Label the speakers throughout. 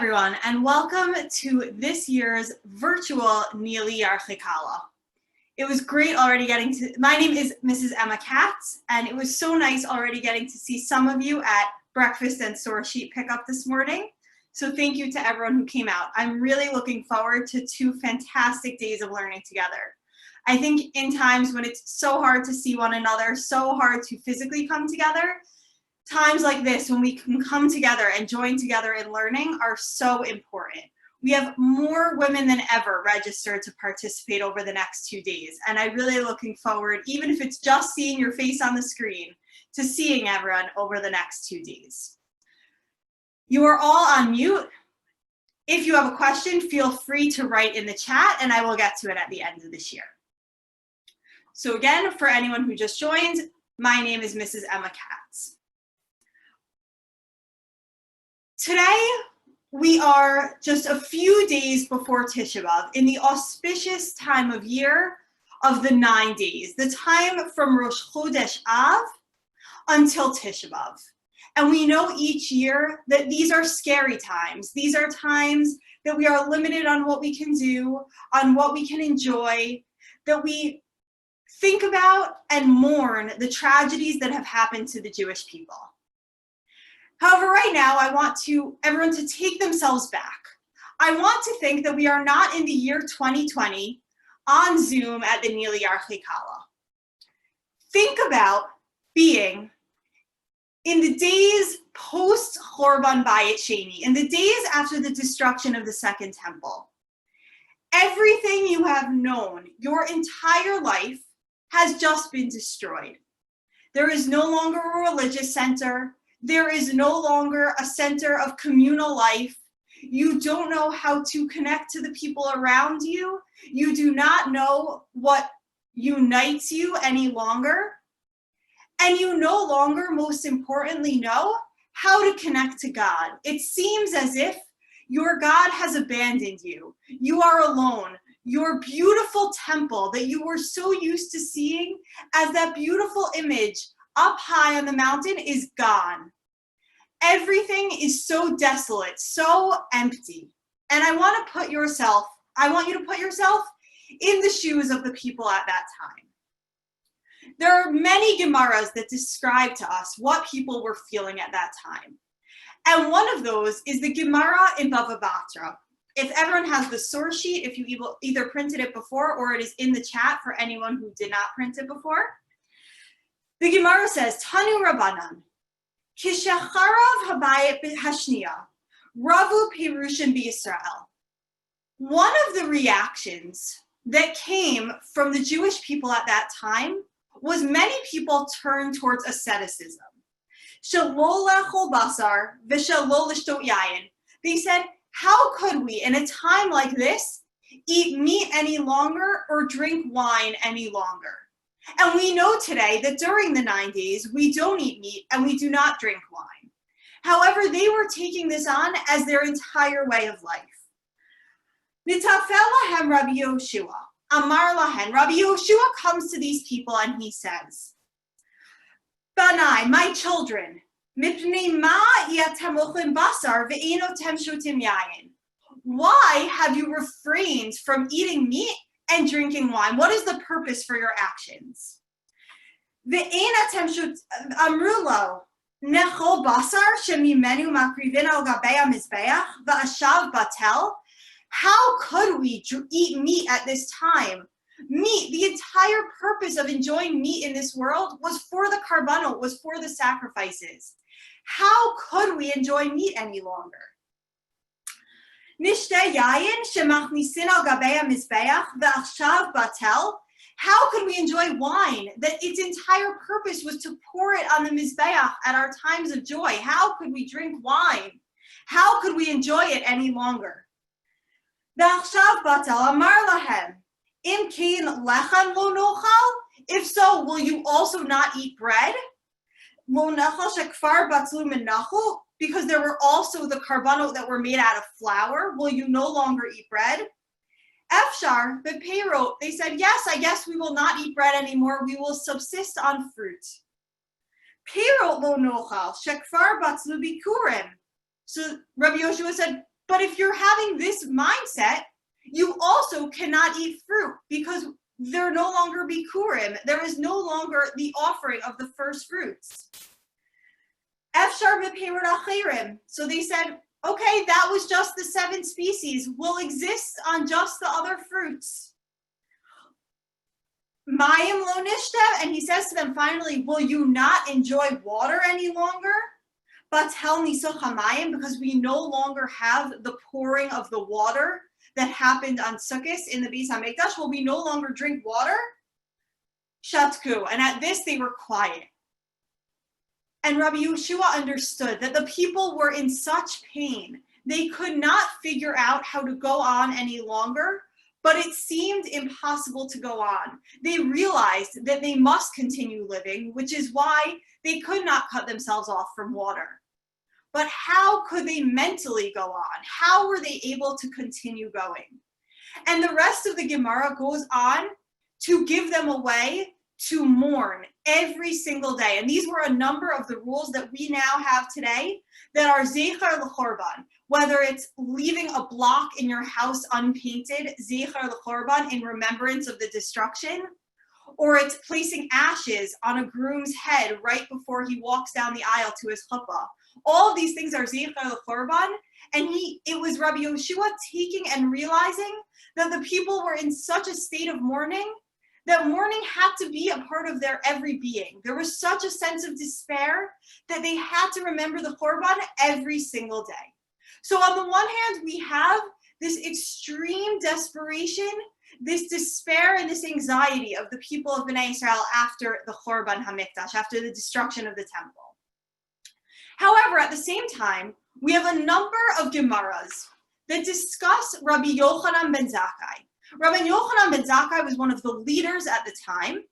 Speaker 1: everyone, and welcome to this year's virtual NILI Yarchei Kallah. It was great already getting to, my name is Mrs. Emma Katz, and it was so nice already getting to see some of you at breakfast and source sheet pickup this morning. So thank you to everyone who came out. I'm really looking forward to 2 fantastic days of learning together. I think in times when it's so hard to see one another, so hard to physically come together, times like this when we can come together and join together in learning are so important. We have more women than ever registered to participate over the next 2 days, and I'm really looking forward, even if it's just seeing your face on the screen, to seeing everyone over the next 2 days. You are all on mute. If you have a question, feel free to write in the chat and I will get to it at the end of this year. So again, for anyone who just joined, my name is Mrs. Emma Katz. Today, we are just a few days before Tisha B'Av in the auspicious time of year of the 9 days, the time from Rosh Chodesh Av until Tisha B'Av. And we know each year that these are scary times. These are times that we are limited on what we can do, on what we can enjoy, that we think about and mourn the tragedies that have happened to the Jewish people. However, right now, I want everyone to take themselves back. I want to think that we are not in the year 2020 on Zoom at the NILI Yarchei Kallah. Think about being in the days post Chorban Bayit Sheni, in the days after the destruction of the Second Temple. Everything you have known your entire life has just been destroyed. There is no longer a religious center. There is no longer a center of communal life. You don't know how to connect to the people around you. You do not know what unites you any longer. And you no longer, most importantly, know how to connect to God. It seems as if your God has abandoned you. You are alone. Your beautiful temple that you were so used to seeing as that beautiful image up high on the mountain is gone. Everything is so desolate, so empty. And I want you to put yourself in the shoes of the people at that time. There are many Gemaras that describe to us what people were feeling at that time. And one of those is the Gemara in Bava Batra. If everyone has the source sheet, if you either printed it before or it is in the chat for anyone who did not print it before. The Gemara says, Tanu Rabbanan, Kishacharav Habayit Hashniya, Ravu Perushim B'Yisrael. One of the reactions that came from the Jewish people at that time was many people turned towards asceticism. Shelo lechol basar v'shelo l'shtot yayin. They said, how could we, in a time like this, eat meat any longer or drink wine any longer? And we know today that during the 9 days, we don't eat meat and we do not drink wine. However, they were taking this on as their entire way of life. Nitafel lahem Rabbi Yehoshua. Amar lahem. Rabbi Yehoshua comes to these people and he says, Banai, my children, mipnei ma yatem ochlim basar ve'enotem shotim yayin. Why have you refrained from eating meat and drinking wine? What is the purpose for your actions? Ve'enatem shot amrulo nechol basar shemimenu makrivin al gabei hamizbeach va'ashav batel. How could we eat meat at this time? Meat, the entire purpose of enjoying meat in this world was for the karbanot, was for the sacrifices. How could we enjoy meat any longer? Nishteh yayin shemachnisin al gabei hamizbeach va'achshav batel. How could we enjoy wine that its entire purpose was to pour it on the mizbeach at our times of joy? How could we drink wine? How could we enjoy it any longer? V'achshav batel amar lahem. Im kein lechem lo nochal? If so, will you also not eat bread? Lo nechal shekfar batlu menachu? Because there were also the karbanot that were made out of flour. Will you no longer eat bread? Efshar, but Peirot, they said, yes, I guess we will not eat bread anymore. We will subsist on fruit. Peirot lo nochal shekfar batlu bikurim. So Rabbi Yehoshua said, But if you're having this mindset, you also cannot eat fruit because they're no longer bikurim. There is no longer the offering of the first fruits. Efshar v'peirot achirim. So they said, okay, that was just the 7 species. We'll exist on just the other fruits. Mayim lo nishta, and he says to them finally, will you not enjoy water any longer? But tell me mayim, because we no longer have the pouring of the water that happened on Sukkot in the Beis HaMikdash. Will we no longer drink water? Shatku. And at this they were quiet. And Rabbi Yehoshua understood that the people were in such pain. They could not figure out how to go on any longer, but it seemed impossible to go on. They realized that they must continue living, which is why they could not cut themselves off from water. But how could they mentally go on? How were they able to continue going? And the rest of the Gemara goes on to give them a way to mourn every single day. And these were a number of the rules that we now have today that are Zecher l'Chorban. Whether it's leaving a block in your house unpainted, Zecher l'Chorban, in remembrance of the destruction, or it's placing ashes on a groom's head right before he walks down the aisle to his chuppah. All of these things are Zecher l'Chorban, and it was Rabbi Yehoshua taking and realizing that the people were in such a state of mourning that mourning had to be a part of their every being. There was such a sense of despair that they had to remember the Chorban every single day. So on the one hand, we have this extreme desperation, this despair and this anxiety of the people of Bnei Israel after the Chorban HaMikdash, after the destruction of the temple. However, at the same time, we have a number of Gemaras that discuss Rabbi Yochanan ben Zakkai. Rabbi Yochanan ben Zakkai was one of the leaders at the time,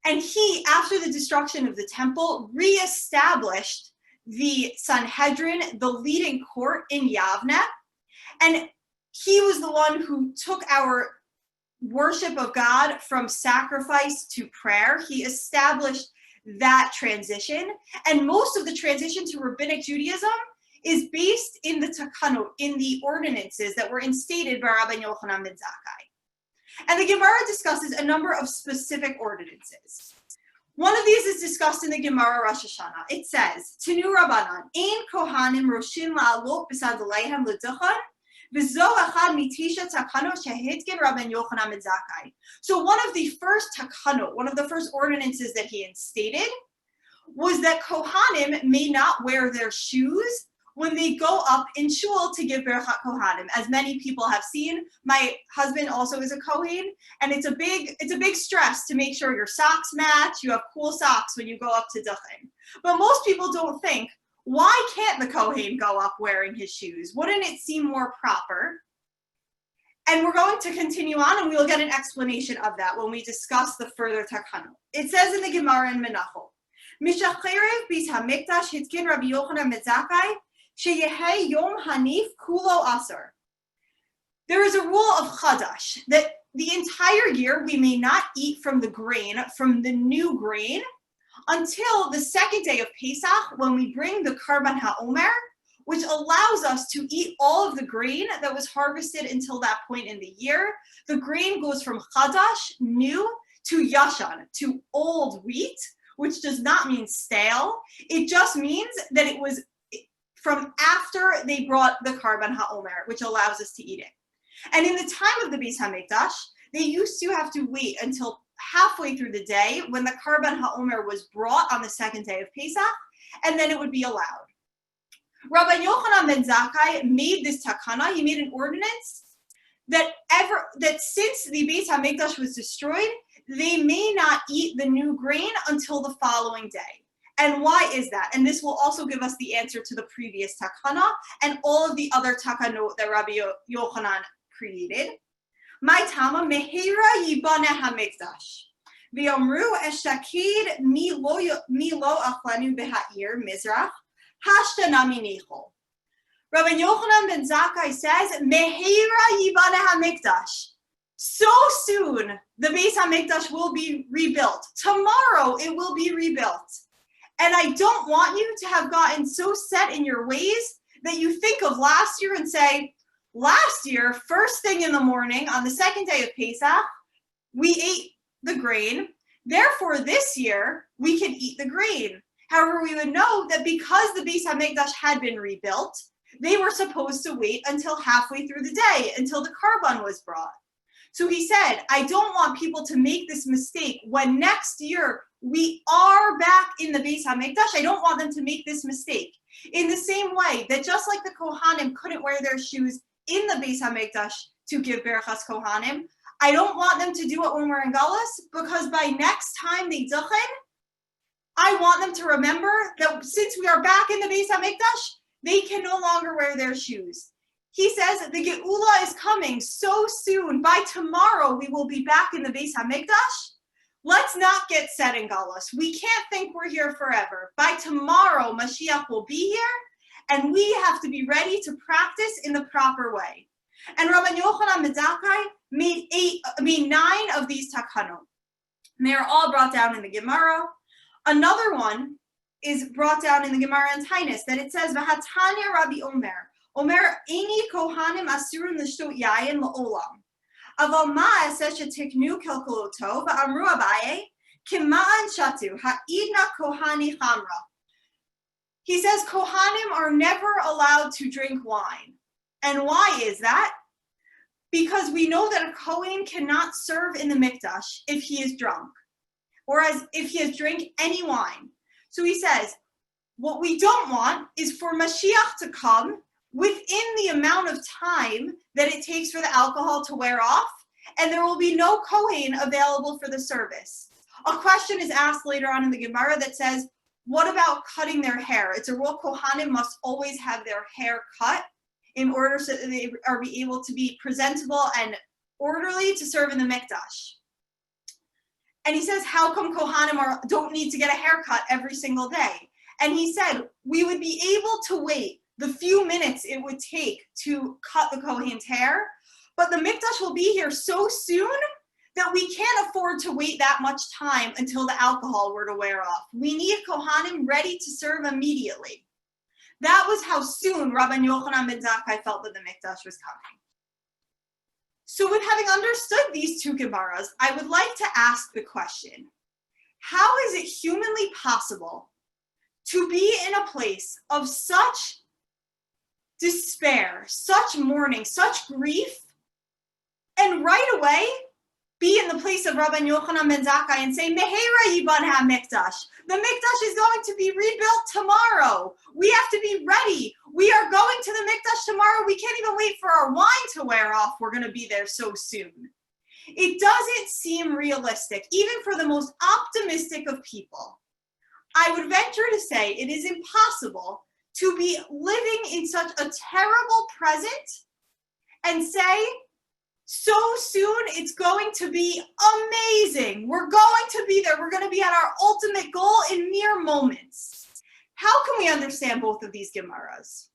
Speaker 1: and he, after the destruction of the temple, reestablished the Sanhedrin, the leading court in Yavne, and he was the one who took our worship of God from sacrifice to prayer. He established that transition, and most of the transition to Rabbinic Judaism is based in the takanot, in the ordinances that were instated by Rabbi Yochanan ben Zakkai. And the Gemara discusses a number of specific ordinances. One of these is discussed in the Gemara Rosh Hashanah. It says, Tenu Rabbanan, Ein Kohanim Roshim La'alot B'sad Aleihem L'Duchan, V'zo Echad Mitisha Takanot Shehitkin Rabbi Yochanan ben Zakkai. So one of the first takanot, one of the first ordinances that he instated was that Kohanim may not wear their shoes when they go up in shul to give Berachat Kohanim. As many people have seen, my husband also is a Kohen, and it's a big stress to make sure your socks match, you have cool socks when you go up to Duchen. But most people don't think, why can't the Kohen go up wearing his shoes? Wouldn't it seem more proper? And we're going to continue on, and we will get an explanation of that when we discuss the further takanot. It says in the Gemara in Menachot, Mishacherev Beis HaMikdash Hitkin Rabbi Yochanan ben Zakkai, Sheyehei Yom Hanif Kulo Aser. There is a rule of Chadash that the entire year we may not eat from the grain, from the new grain, until the second day of Pesach, when we bring the Karban HaOmer, which allows us to eat all of the grain that was harvested until that point in the year. The grain goes from Chadash, new, to Yashan, to old wheat, which does not mean stale. It just means that it was from after they brought the Karban HaOmer, which allows us to eat it. And in the time of the Beis HaMikdash, they used to have to wait until halfway through the day when the Karban HaOmer was brought on the second day of Pesach, and then it would be allowed. Rabbi Yochanan ben Zakkai made this takana, he made an ordinance that since the Beis HaMikdash was destroyed, they may not eat the new grain until the following day. And why is that? And this will also give us the answer to the previous takana and all of the other takanot that Rabbi Yochanan created. My tama mehira yibane hamikdash. V'yomru eshtakid mi lo achlanu beha'ir mizrach hashtanami nichol. Rabbi Yochanan ben Zakkai says, mehira yibane hamikdash. So soon the Beis HaMikdash will be rebuilt. Tomorrow it will be rebuilt. And I don't want you to have gotten so set in your ways that you think of last year and say, last year, first thing in the morning on the second day of Pesach, we ate the grain. Therefore, this year, we can eat the grain. However, we would know that because the Beis HaMikdash had been rebuilt, they were supposed to wait until halfway through the day, until the Karban was brought. So he said, I don't want people to make this mistake when next year we are back in the Beis HaMikdash. I don't want them to make this mistake. In the same way that just like the Kohanim couldn't wear their shoes in the Beis HaMikdash to give Berachas Kohanim, I don't want them to do it when we're in Galus, because by next time they duchen, I want them to remember that since we are back in the Beis HaMikdash, they can no longer wear their shoes. He says the Geula is coming so soon. By tomorrow, we will be back in the Beis HaMikdash. Let's not get set in Galus. We can't think we're here forever. By tomorrow, Mashiach will be here, and we have to be ready to practice in the proper way. And Rabbi Yochanan ben Zakkai made 9 of these takanot. They are all brought down in the Gemara. Another one is brought down in the Gemara in Tainus, that it says, V'hatanya Rabbi Omer, Eini Kohanim Asurim L'shtot Yayin L'olam. Aval ma aseh shetiknu kelkoloto, v'amru Abaye, Kima'an Shatu, Ha'idna Kohani Chamra. He says Kohanim are never allowed to drink wine. And why is that? Because we know that a Kohen cannot serve in the Mikdash if he is drunk, or as if he has drank any wine. So he says, what we don't want is for Mashiach to come within the amount of time that it takes for the alcohol to wear off, and there will be no Kohen available for the service. A question is asked later on in the Gemara that says, what about cutting their hair? It's a rule Kohanim must always have their hair cut in order so that they are be able to be presentable and orderly to serve in the Mikdash. And he says, how come Kohanim don't need to get a haircut every single day? And he said, we would be able to wait the few minutes it would take to cut the Kohen's hair, but the Mikdash will be here so soon that we can't afford to wait that much time until the alcohol were to wear off. We need Kohanim ready to serve immediately. That was how soon Rabbi Yochanan ben Zakkai felt that the Mikdash was coming. So with having understood these 2 Gemaras, I would like to ask the question, how is it humanly possible to be in a place of such despair, such mourning, such grief, and right away be in the place of Rabbi Yochanan ben Zakkai and say, Mehera yiban ha-mikdash. The Mikdash is going to be rebuilt tomorrow. We have to be ready. We are going to the Mikdash tomorrow. We can't even wait for our wine to wear off. We're going to be there so soon. It doesn't seem realistic, even for the most optimistic of people. I would venture to say it is impossible to be living in such a terrible present and say, so soon it's going to be amazing. We're going to be there. We're going to be at our ultimate goal in mere moments. How can we understand both of these Gemaras?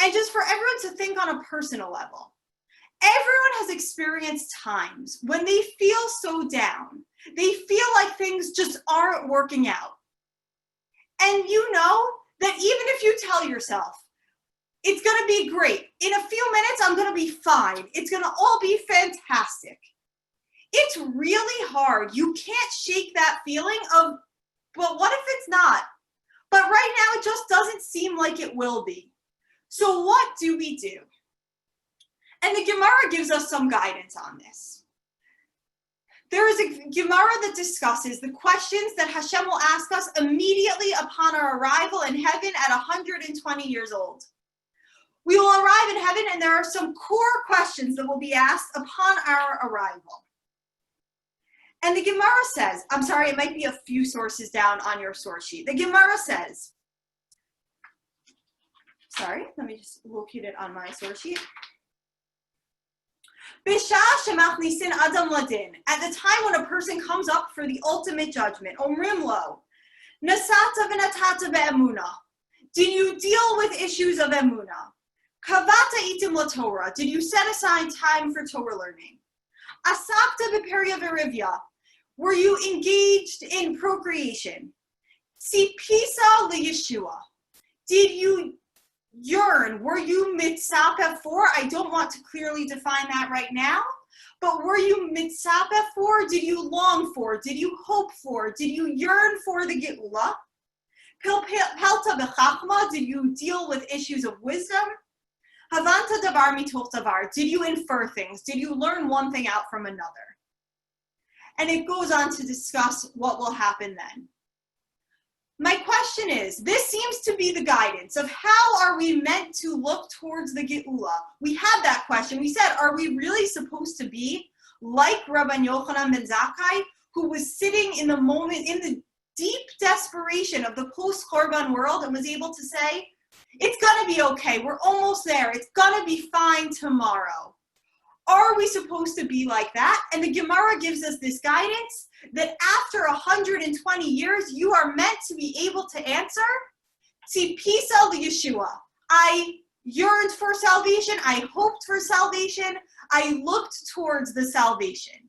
Speaker 1: And just for everyone to think on a personal level, everyone has experienced times when they feel so down. They feel like things just aren't working out. And you know that even if you tell yourself, it's going to be great. In a few minutes, I'm going to be fine. It's going to all be fantastic. It's really hard. You can't shake that feeling of, well, what if it's not? But right now, it just doesn't seem like it will be. So what do we do? And the Gemara gives us some guidance on this. There is a Gemara that discusses the questions that Hashem will ask us immediately upon our arrival in heaven at 120 years old. We will arrive in heaven, and there are some core questions that will be asked upon our arrival. And the Gemara says, I'm sorry, it might be a few sources down on your source sheet. The Gemara says, sorry, let me just locate it on my source sheet. At the time when a person comes up for the ultimate judgment, Omrim lo, Nasata v'natata be'emuna. Did you deal with issues of emuna? Kavata itim laTorah. Did you set aside time for Torah learning? Asakta b'perya v'rivya. Were you engaged in procreation? Tzipisa liyeshua. Did you yearn? Were you mitzapeh for? I don't want to clearly define that right now, but were you mitzapeh for? Did you long for? Did you hope for? Did you yearn for the geula? Pelta b'chachma, did you deal with issues of wisdom? Havanta davar mitoch davar, did you infer things? Did you learn one thing out from another? And it goes on to discuss what will happen then. My question is, this seems to be the guidance of how are we meant to look towards the geula? We had that question. We said, are we really supposed to be like Rabbi Yochanan ben Zakkai, who was sitting in the moment, in the deep desperation of the post-Korban world and was able to say, it's gonna be okay, we're almost there, it's gonna be fine tomorrow. Are we supposed to be like that? And the Gemara gives us this guidance that after 120 years, you are meant to be able to answer, Tzipisa lYeshua. I yearned for salvation, I hoped for salvation, I looked towards the salvation.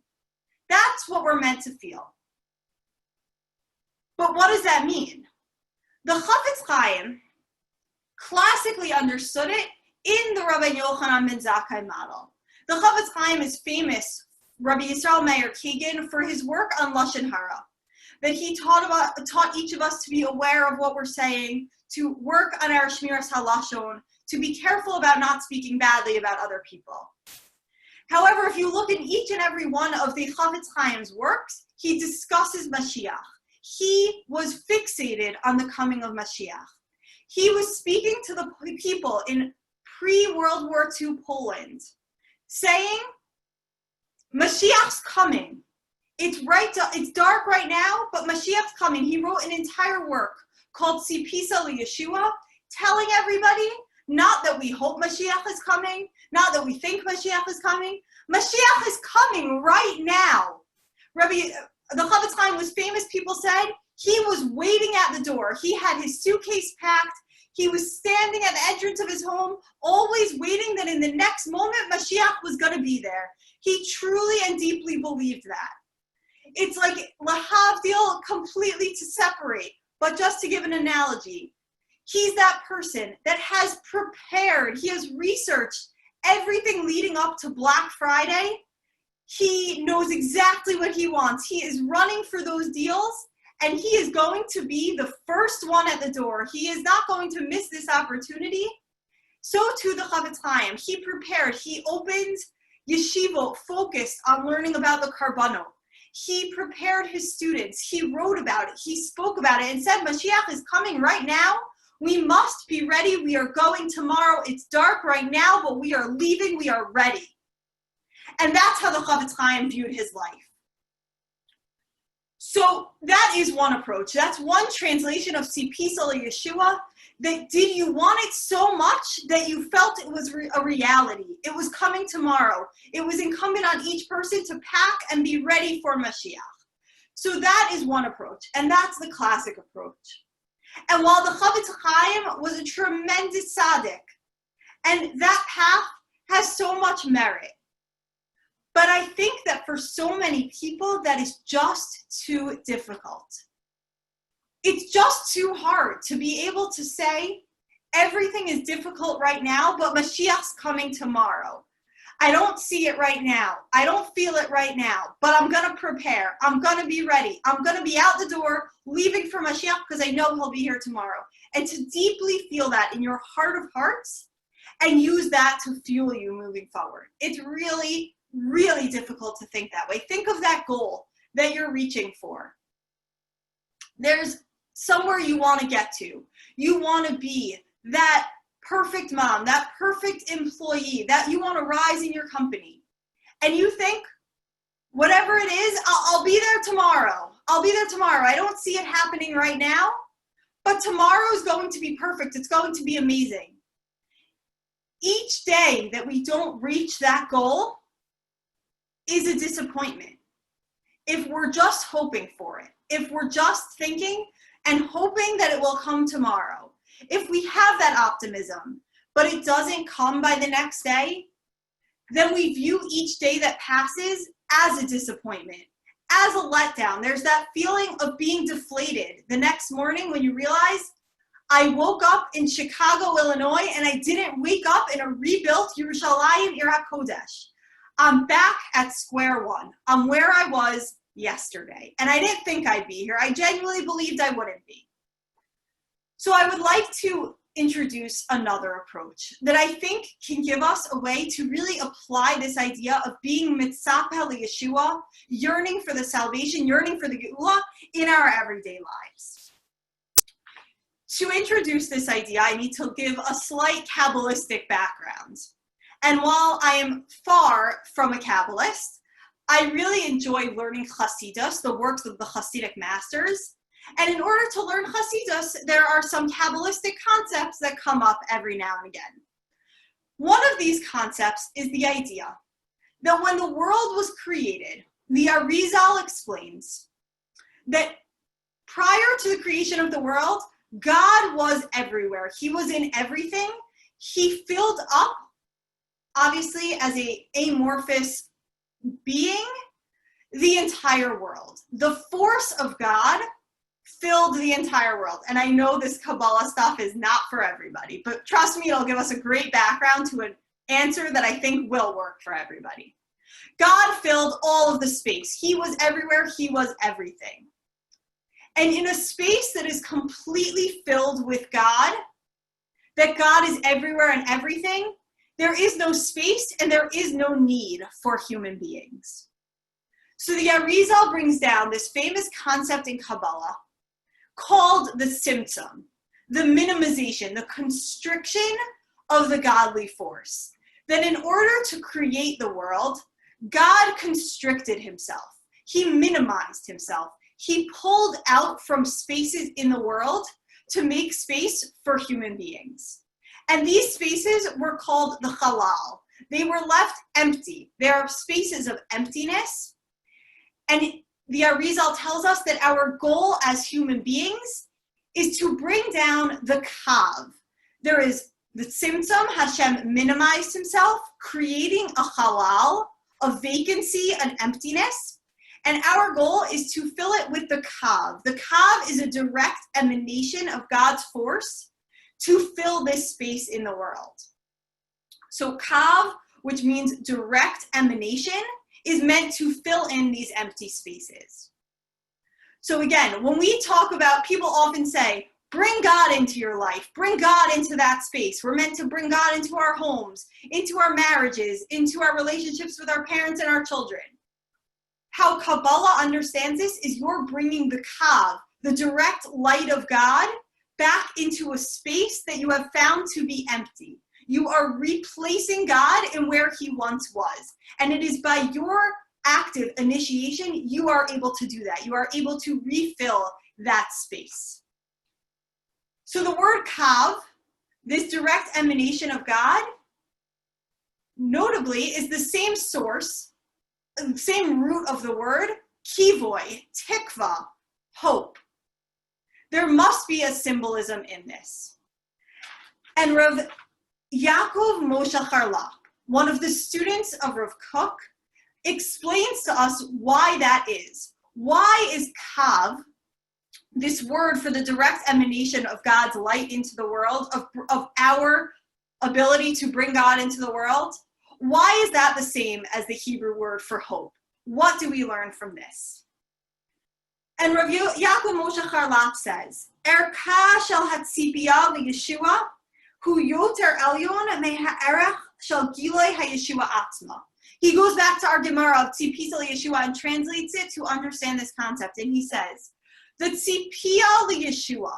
Speaker 1: That's what we're meant to feel. But what does that mean? The Chafetz Chaim classically understood it in the Rabbi Yochanan ben Zakkai model. The Chafetz Chaim is famous, Rabbi Yisrael Meir Kagan, for his work on Lashon Hara, that he taught each of us to be aware of what we're saying, to work on our Shmiras HaLashon, to be careful about not speaking badly about other people. However, if you look in each and every one of the Chafetz Chaim's works, he discusses Mashiach. He was fixated on the coming of Mashiach. He was speaking to the people in pre-World War II Poland, saying, Mashiach's coming. It's dark right now, but Mashiach's coming. He wrote an entire work called Tzipisa lYeshua, telling everybody, not that we hope Mashiach is coming, not that we think Mashiach is coming. Mashiach is coming right now. The Chafetz Chaim was famous, people said, he was waiting at the door. He had his suitcase packed. He was standing at the entrance of his home, always waiting that in the next moment, Mashiach was going to be there. He truly and deeply believed that. It's like lahavdil, completely to separate. But just to give an analogy, he's that person that has prepared, he has researched everything leading up to Black Friday. He knows exactly what he wants. He is running for those deals, and he is going to be the first one at the door. He is not going to miss this opportunity. So too the Chafetz Chaim. He prepared. He opened yeshivot focused on learning about the Karbanot. He prepared his students. He wrote about it. He spoke about it and said, Mashiach is coming right now. We must be ready. We are going tomorrow. It's dark right now, but we are leaving. We are ready. And that's how the Chafetz Chaim viewed his life. So that is one approach. That's one translation of Tzipisa lYeshua. That did you want it so much that you felt it was a reality? It was coming tomorrow. It was incumbent on each person to pack and be ready for Mashiach. So that is one approach, and that's the classic approach. And while the Chafetz Chaim was a tremendous tzaddik, and that path has so much merit, but I think that for so many people, that is just too difficult. It's just too hard to be able to say, everything is difficult right now, but Mashiach's coming tomorrow. I don't see it right now. I don't feel it right now, but I'm going to prepare. I'm going to be ready. I'm going to be out the door, leaving for Mashiach because I know he'll be here tomorrow. And to deeply feel that in your heart of hearts and use that to fuel you moving forward. It's really, really difficult to think that way. Think of that goal that you're reaching for. There's somewhere you want to get to. You want to be that perfect mom, that perfect employee, that you want to rise in your company. And you think, whatever it is, I'll be there tomorrow. I'll be there tomorrow. I don't see it happening right now, but tomorrow is going to be perfect. It's going to be amazing. Each day that we don't reach that goal is a disappointment. If we're just hoping for it, if we're just thinking and hoping that it will come tomorrow, if we have that optimism, but it doesn't come by the next day, then we view each day that passes as a disappointment, as a letdown. There's that feeling of being deflated the next morning when you realize, I woke up in Chicago, Illinois, and I didn't wake up in a rebuilt Yerushalayim Ir HaKodesh. I'm back at square one. I'm where I was yesterday. And I didn't think I'd be here. I genuinely believed I wouldn't be. So I would like to introduce another approach that I think can give us a way to really apply this idea of being mitzapeh Yeshua, yearning for the salvation, yearning for the geula in our everyday lives. To introduce this idea, I need to give a slight Kabbalistic background. And while I am far from a Kabbalist, I really enjoy learning Chassidus, the works of the Hasidic masters. And in order to learn Hasidus, there are some Kabbalistic concepts that come up every now and again. One of these concepts is the idea that when the world was created, the Arizal explains that prior to the creation of the world, God was everywhere. He was in everything. He filled up, obviously as an amorphous being, the entire world. The force of God filled the entire world. And I know this Kabbalah stuff is not for everybody, but trust me, it'll give us a great background to an answer that I think will work for everybody. God filled all of the space. He was everywhere. He was everything. And in a space that is completely filled with God, that God is everywhere and everything, there is no space and there is no need for human beings. So the Arizal brings down this famous concept in Kabbalah called the Tzimtzum, the minimization, the constriction of the godly force. That in order to create the world, God constricted himself. He minimized himself. He pulled out from spaces in the world to make space for human beings. And these spaces were called the Halal. They were left empty. They are spaces of emptiness. And the Arizal tells us that our goal as human beings is to bring down the Kav. There is the Tzimtzum, Hashem minimized himself, creating a Halal, a vacancy, an emptiness. And our goal is to fill it with the Kav. The Kav is a direct emanation of God's force to fill this space in the world. So Kav, which means direct emanation, is meant to fill in these empty spaces. So again, when we talk about, people often say, bring God into your life, bring God into that space. We're meant to bring God into our homes, into our marriages, into our relationships with our parents and our children. How Kabbalah understands this is you're bringing the Kav, the direct light of God, back into a space that you have found to be empty. You are replacing God in where he once was. And it is by your active initiation, you are able to do that. You are able to refill that space. So the word Kav, this direct emanation of God, notably is the same source, the same root of the word, kivoy, tikva, hope. There must be a symbolism in this. And Rav Yaakov Moshe Kallah, one of the students of Rav Kook, explains to us why that is. Why is Kav, this word for the direct emanation of God's light into the world, of our ability to bring God into the world, why is that the same as the Hebrew word for hope? What do we learn from this? And Rav Yaakov Moshe Kallah says, Erka shel hatzipiya liyeshua hu yoter elyon me'ha'erech shel giloi ha'yeshua atzma. He goes back to our Gemara of tzipisa liyeshua and translates it to understand this concept. And he says, the tzipia liyeshua,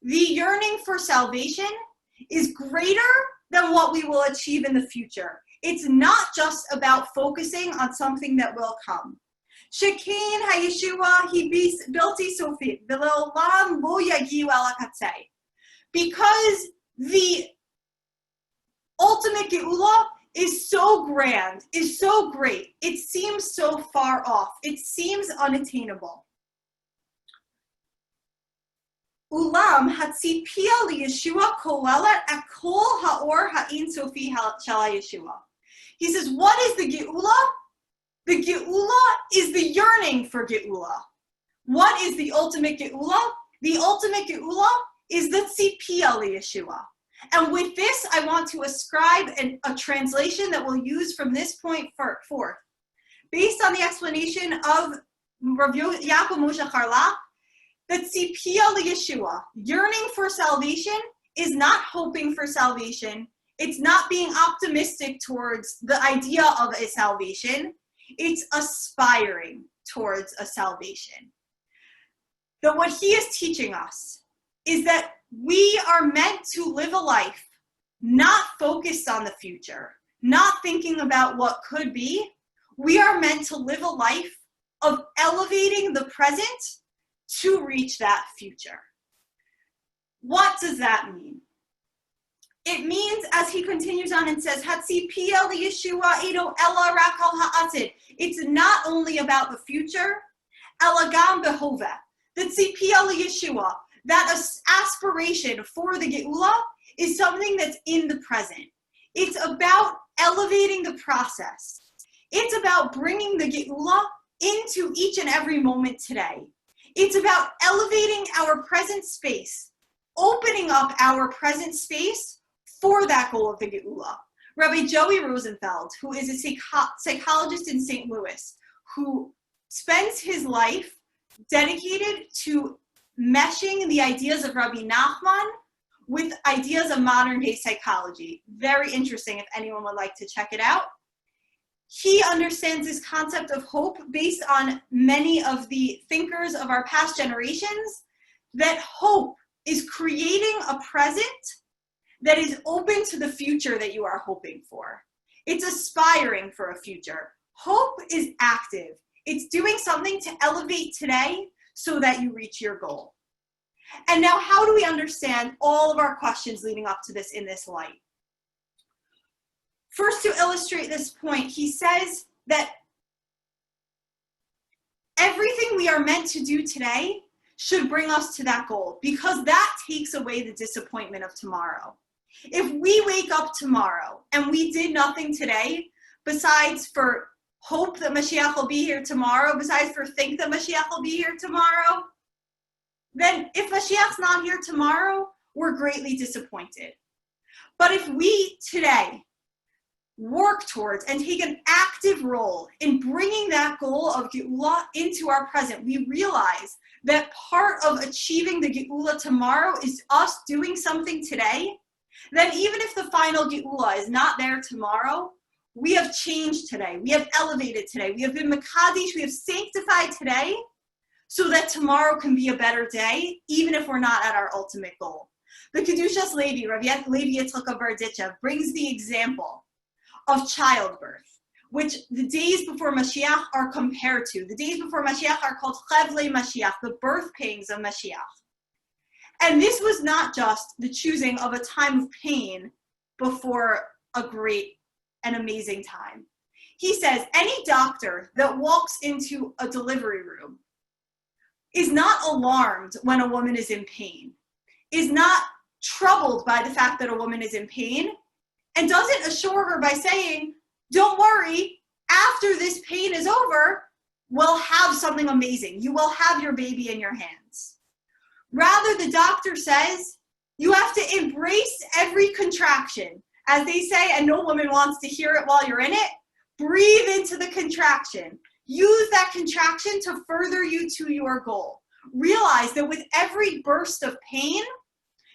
Speaker 1: the yearning for salvation, is greater than what we will achieve in the future. It's not just about focusing on something that will come. Shekin hayeshua hi bilti sofi v'le'olam lo yagiu el hakatzeh. Because the ultimate geula is so grand, is so great, it seems so far off, it seems unattainable. Ulam hatzipia liyeshua kolelet akol ha'or ha'in sofi shel Yeshua. He says, what is the geula? The geula is the yearning for geula. What is the ultimate geula? The ultimate geula is the tzipia liyeshua. And with this, I want to ascribe a translation that we'll use from this point forth. Based on the explanation of Rav Yaakov Moshe Kallah, the tzipia liyeshua, yearning for salvation, is not hoping for salvation. It's not being optimistic towards the idea of a salvation. It's aspiring towards a salvation. That what he is teaching us is that we are meant to live a life not focused on the future, not thinking about what could be. We are meant to live a life of elevating the present to reach that future. What does that mean? It means, as he continues on and says, it's not only about the future, the tzipia liyeshua, that aspiration for the geula is something that's in the present. It's about elevating the process. It's about bringing the geula into each and every moment today. It's about elevating our present space, opening up our present space for that goal of the geula. Rabbi Joey Rosenfeld, who is a psychologist in St. Louis, who spends his life dedicated to meshing the ideas of Rabbi Nachman with ideas of modern day psychology. Very interesting if anyone would like to check it out. He understands this concept of hope based on many of the thinkers of our past generations, that hope is creating a present that is open to the future that you are hoping for. It's aspiring for a future. Hope is active. It's doing something to elevate today so that you reach your goal. And now, how do we understand all of our questions leading up to this in this light? First, to illustrate this point, he says that everything we are meant to do today should bring us to that goal, because that takes away the disappointment of tomorrow. If we wake up tomorrow and we did nothing today, besides for hope that Mashiach will be here tomorrow, besides for think that Mashiach will be here tomorrow, then if Mashiach's not here tomorrow, we're greatly disappointed. But if we today work towards and take an active role in bringing that goal of Geula into our present, we realize that part of achieving the Geula tomorrow is us doing something today. Then even if the final Geula is not there tomorrow, we have changed today. We have elevated today. We have been Makadish. We have sanctified today so that tomorrow can be a better day, even if we're not at our ultimate goal. The Kedushas Levi, Rav Levi Yitzchak of Berditchev, brings the example of childbirth, which the days before Mashiach are compared to. The days before Mashiach are called Chevlei Mashiach, the birth pangs of Mashiach. And this was not just the choosing of a time of pain before a great and amazing time. He says any doctor that walks into a delivery room is not alarmed when a woman is in pain, is not troubled by the fact that a woman is in pain, and doesn't assure her by saying, don't worry, after this pain is over, we'll have something amazing. You will have your baby in your hands. Rather, the doctor says, you have to embrace every contraction. As they say, and no woman wants to hear it while you're in it, breathe into the contraction. Use that contraction to further you to your goal. Realize that with every burst of pain,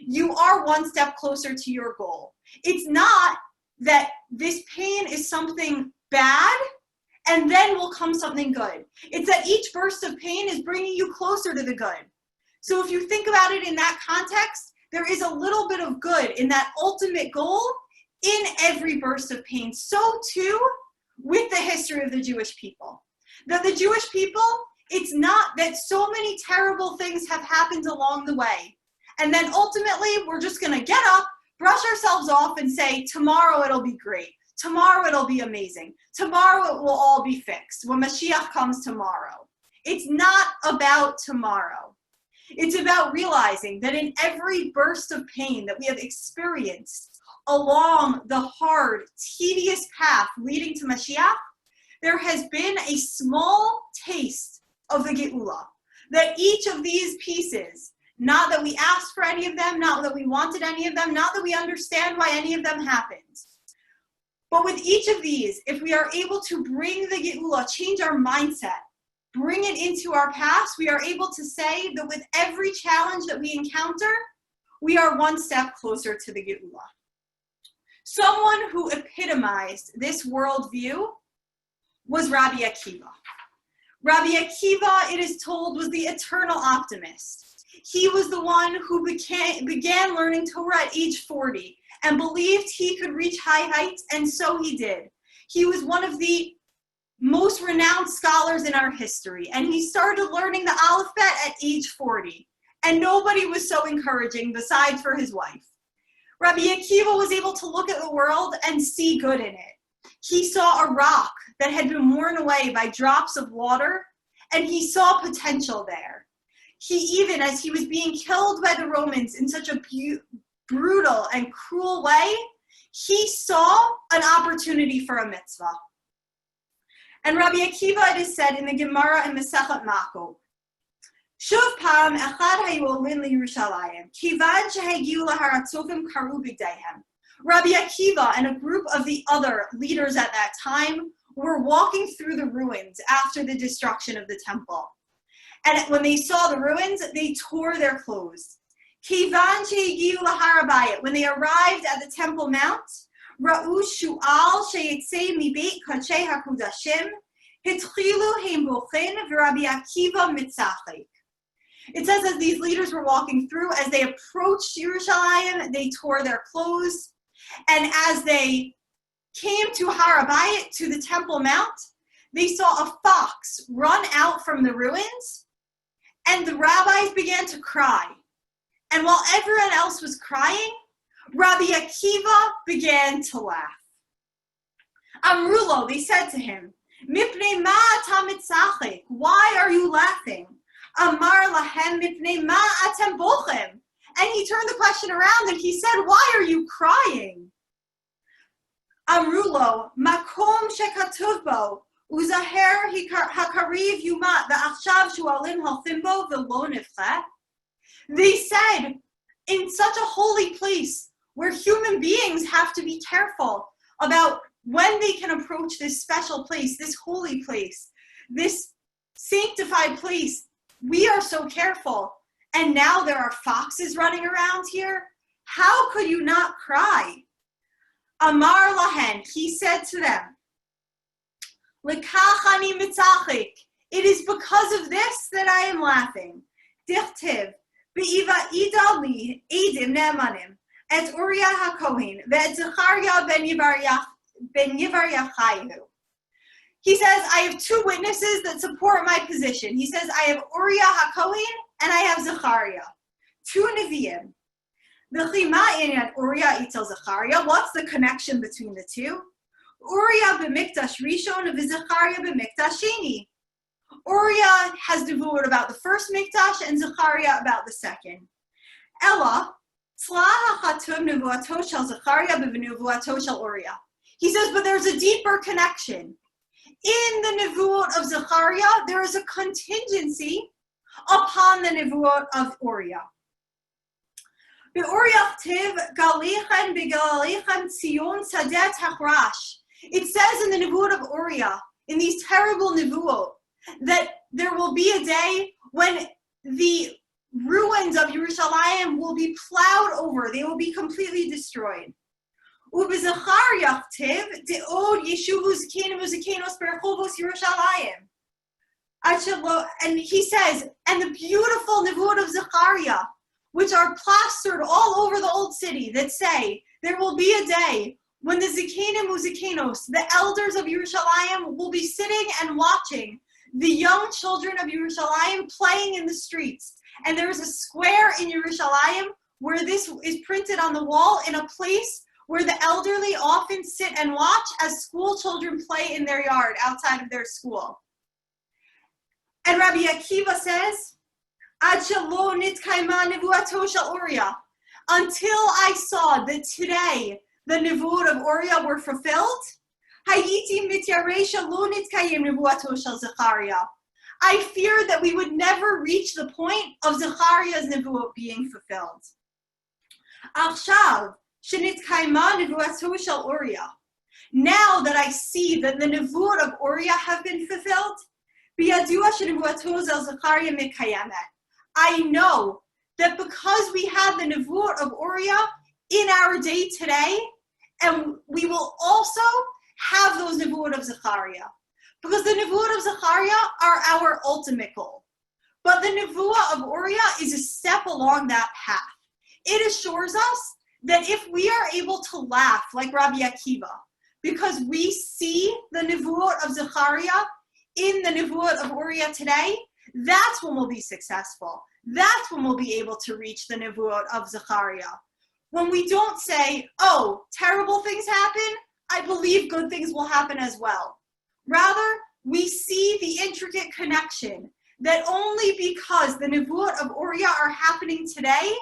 Speaker 1: you are one step closer to your goal. It's not that this pain is something bad and then will come something good. It's that each burst of pain is bringing you closer to the good. So if you think about it in that context, there is a little bit of good in that ultimate goal in every burst of pain. So too with the history of the Jewish people. That the Jewish people, it's not that so many terrible things have happened along the way. And then ultimately, we're just going to get up, brush ourselves off, and say, tomorrow it'll be great. Tomorrow it'll be amazing. Tomorrow it will all be fixed when Mashiach comes tomorrow. It's not about tomorrow. It's about realizing that in every burst of pain that we have experienced along the hard, tedious path leading to Mashiach, there has been a small taste of the Geula. That each of these pieces Not that we asked for any of them, not that we wanted any of them, not that we understand why any of them happened. But with each of these, if we are able to bring the Geula, change our mindset, bring it into our past, we are able to say that with every challenge that we encounter, we are one step closer to the Geula. Someone who epitomized this worldview was Rabbi Akiva. Rabbi Akiva, it is told, was the eternal optimist. He was the one who began learning Torah at age 40 and believed he could reach high heights, and so he did. He was one of the most renowned scholars in our history, and he started learning the alphabet at age 40, and nobody was so encouraging besides for his wife. Rabbi Akiva was able to look at the world and see good in it. He saw a rock that had been worn away by drops of water, and he saw potential there. He even, as he was being killed by the Romans in such a brutal and cruel way, he saw an opportunity for a mitzvah. And Rabbi Akiva, it is said in the Gemara in Masechet Makot, Shuv pam echad hayu olin liYerushalayim, kivad shehagiu laharatzofim karu b'gdeihem. Rabbi Akiva and a group of the other leaders at that time were walking through the ruins after the destruction of the temple. And when they saw the ruins, they tore their clothes. Kivan shehagiu laharabayit, when they arrived at the Temple Mount, Ra'u shu'al sheyitzei mibeit kodshei hakudashim, hitchilu heim bochin v'Rabbi Akiva mitzachik. It says as these leaders were walking through, as they approached Yerushalayim, they tore their clothes. And as they came to Har HaBayit, to the Temple Mount, they saw a fox run out from the ruins, and the rabbis began to cry. And while everyone else was crying, Rabbi Akiva began to laugh. Amrulo, they said to him, Mipnei ma ata mitzachik, why are you laughing? Amar lahem mipnei ma atem bochem. And he turned the question around and he said, why are you crying? Amrulo, makom shekatuv bo, uzaher hakariv yumat, ve'achshav shualim halchim bo v'lo nifchet. They said, in such a holy place where human beings have to be careful about when they can approach this special place, this holy place, this sanctified place, we are so careful. And now there are foxes running around here. How could you not cry? Amar lahen, he said to them, Lekach ani mitzachik, it is because of this that I am laughing. Dichtiv, be'iva idali edim ne'emanim, et Uriah HaKohen, ve'et Zechariah ben Yivaryachayu. He says, I have two witnesses that support my position. He says, I have Uriah HaKohen and I have Zechariah. Two Nevi'im. Uriah itzel Zechariah. What's the connection between the two? Uriah b'mikdash rishon v'Zechariah b'mikdash sheni. Uriah has devoted about the first mikdash and Zechariah about the second. Ella, tzla ha'chatum nevuato shel Zechariah b'nevuato shel Uriah. He says, but there's a deeper connection. In the nevuot of Zechariah, there is a contingency upon the nevuot of Uriah. It says in the nevuot of Uriah, in these terrible nevuot, that there will be a day when the ruins of Yerushalayim will be plowed over. They will be completely destroyed. And he says, and the beautiful nevuot of Zechariah, which are plastered all over the old city, that say, there will be a day when the Zikanim Uzikanos, the elders of Yerushalayim, will be sitting and watching the young children of Yerushalayim playing in the streets. And there is a square in Yerushalayim where this is printed on the wall in a place where the elderly often sit and watch as school children play in their yard outside of their school. And Rabbi Akiva says, until I saw that today the nevuot of Uriah were fulfilled, I feared that we would never reach the point of Zechariah's nevuot being fulfilled. Achshav, shenitkaima nevuato shel Uriah. Now that I see that the nevuot of Uriah have been fulfilled, biyadua shenevuato zel Zechariah mekayemet. I know that because we have the nevuot of Uriah in our day today, and we will also have those nevuot of Zechariah. Because the nevuot of Zechariah are our ultimate goal. But the nevuah of Uriah is a step along that path. It assures us that if we are able to laugh like Rabbi Akiva, because we see the nevuot of Zechariah in the nevuot of Uriah today, that's when we'll be successful. That's when we'll be able to reach the nevuot of Zechariah. When we don't say, oh, terrible things happen, I believe good things will happen as well. Rather, we see the intricate connection that only because the nevuot of Uriah are happening today,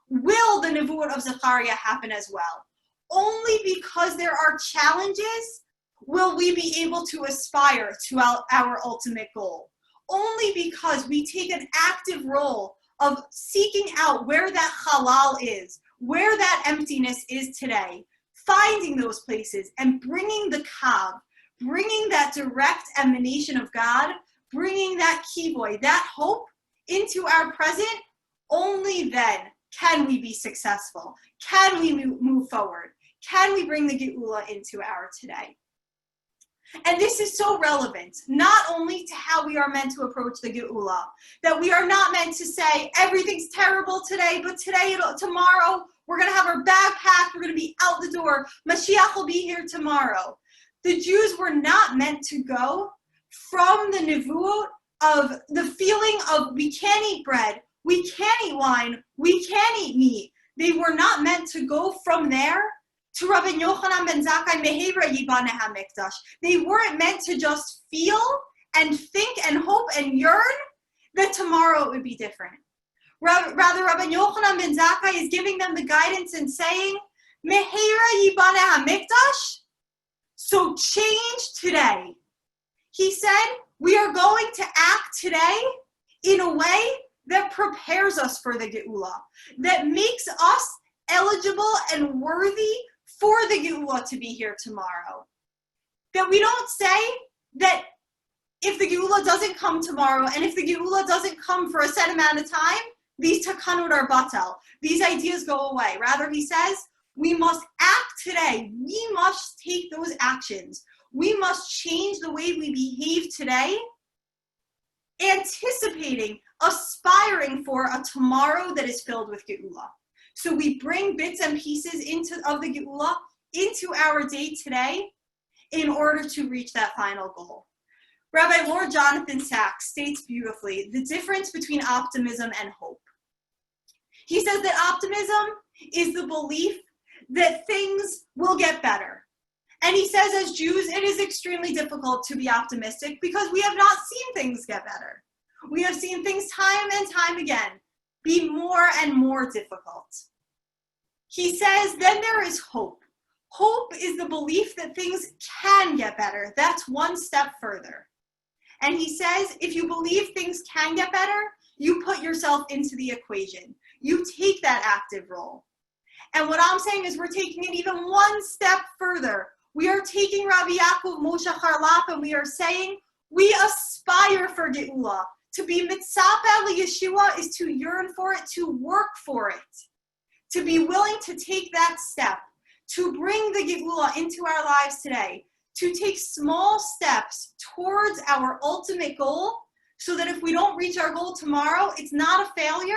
Speaker 1: will the nevuot of Zechariah happen as well. Only because there are challenges will we be able to aspire to our ultimate goal. Only because we take an active role of seeking out where that halal is, where that emptiness is today, finding those places and bringing the kav, bringing that direct emanation of God, bringing that kivoy, that hope into our present, only then can we be successful. Can we move forward? Can we bring the geula into our today? And this is so relevant, not only to how we are meant to approach the geula, that we are not meant to say everything's terrible today, but tomorrow we're going to have our bag packed, we're going to be out the door, Mashiach will be here tomorrow. The Jews were not meant to go from the nevuot of the feeling of we can't eat bread, we can't eat wine, we can't eat meat. They were not meant to go from there to Rabbi Yochanan ben Zakkai Mehevra Yibaneh HaMikdash. They weren't meant to just feel and think and hope and yearn that tomorrow it would be different. Rather, Rabbi Yochanan ben Zakkai is giving them the guidance and saying, Mehevra Yibaneh HaMikdash, so change today. He said, we are going to act today in a way that prepares us for the geula, that makes us eligible and worthy for the geula to be here tomorrow. That we don't say that if the geula doesn't come tomorrow, and if the geula doesn't come for a set amount of time, these takanot are batal. These ideas go away. Rather, he says, we must act today. We must take those actions. We must change the way we behave today, anticipating, aspiring for a tomorrow that is filled with geula. So we bring bits and pieces of the geula into our day today in order to reach that final goal. Rabbi Lord Jonathan Sacks states beautifully the difference between optimism and hope. He says that optimism is the belief that things will get better. And he says as Jews, it is extremely difficult to be optimistic because we have not seen things get better. We have seen things time and time again be more and more difficult. He says, then there is hope. Hope is the belief that things can get better. That's one step further. And he says, if you believe things can get better, you put yourself into the equation. You take that active role. And what I'm saying is we're taking it even one step further. We are taking Rabbi Yaakov Moshe Harlap and we are saying, we aspire for geula. To be mitzapeh Yeshua is to yearn for it, to work for it, to be willing to take that step, to bring the geula into our lives today, to take small steps towards our ultimate goal so that if we don't reach our goal tomorrow, it's not a failure.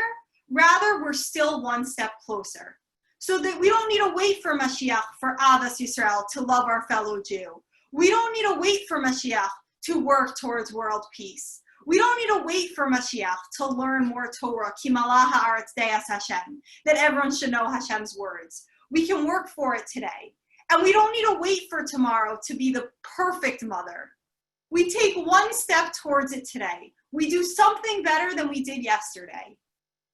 Speaker 1: Rather, we're still one step closer. So that we don't need to wait for Mashiach, for Ahavas Yisrael, to love our fellow Jew. We don't need to wait for Mashiach to work towards world peace. We don't need to wait for Mashiach to learn more Torah, Ki Malach ha'aretz de'as Hashem, that everyone should know Hashem's words. We can work for it today. And we don't need to wait for tomorrow to be the perfect mother. We take one step towards it today. We do something better than we did yesterday.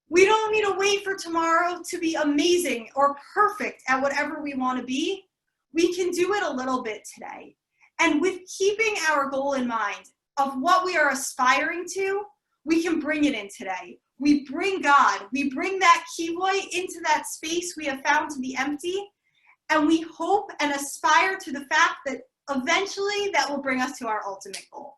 Speaker 1: We don't need to wait for tomorrow to be amazing or perfect at whatever we want to be. We can do it a little bit today. And with keeping our goal in mind, of what we are aspiring to, we can bring it in today. We bring God, we bring that kivoy into that space we have found to be empty, and we hope and aspire to the fact that eventually that will bring us to our ultimate goal.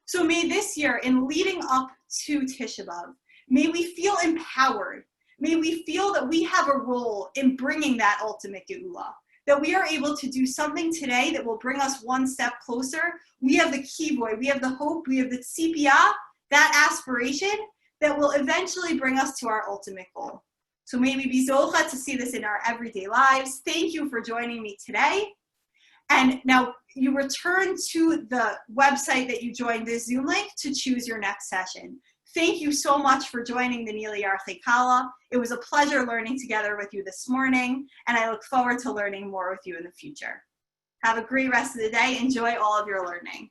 Speaker 1: So may this year, in leading up to Tisha B'Av, may we feel empowered. May we feel that we have a role in bringing that ultimate geula, that we are able to do something today that will bring us one step closer. We have the kivoy, we have the hope, we have the tzipiyah, that aspiration that will eventually bring us to our ultimate goal. So may we be zocha to see this in our everyday lives. Thank you for joining me today. And now you return to the website that you joined, this Zoom link, to choose your next session. Thank you so much for joining the NILI Yarchei Kallah. It was a pleasure learning together with you this morning, and I look forward to learning more with you in the future. Have a great rest of the day. Enjoy all of your learning.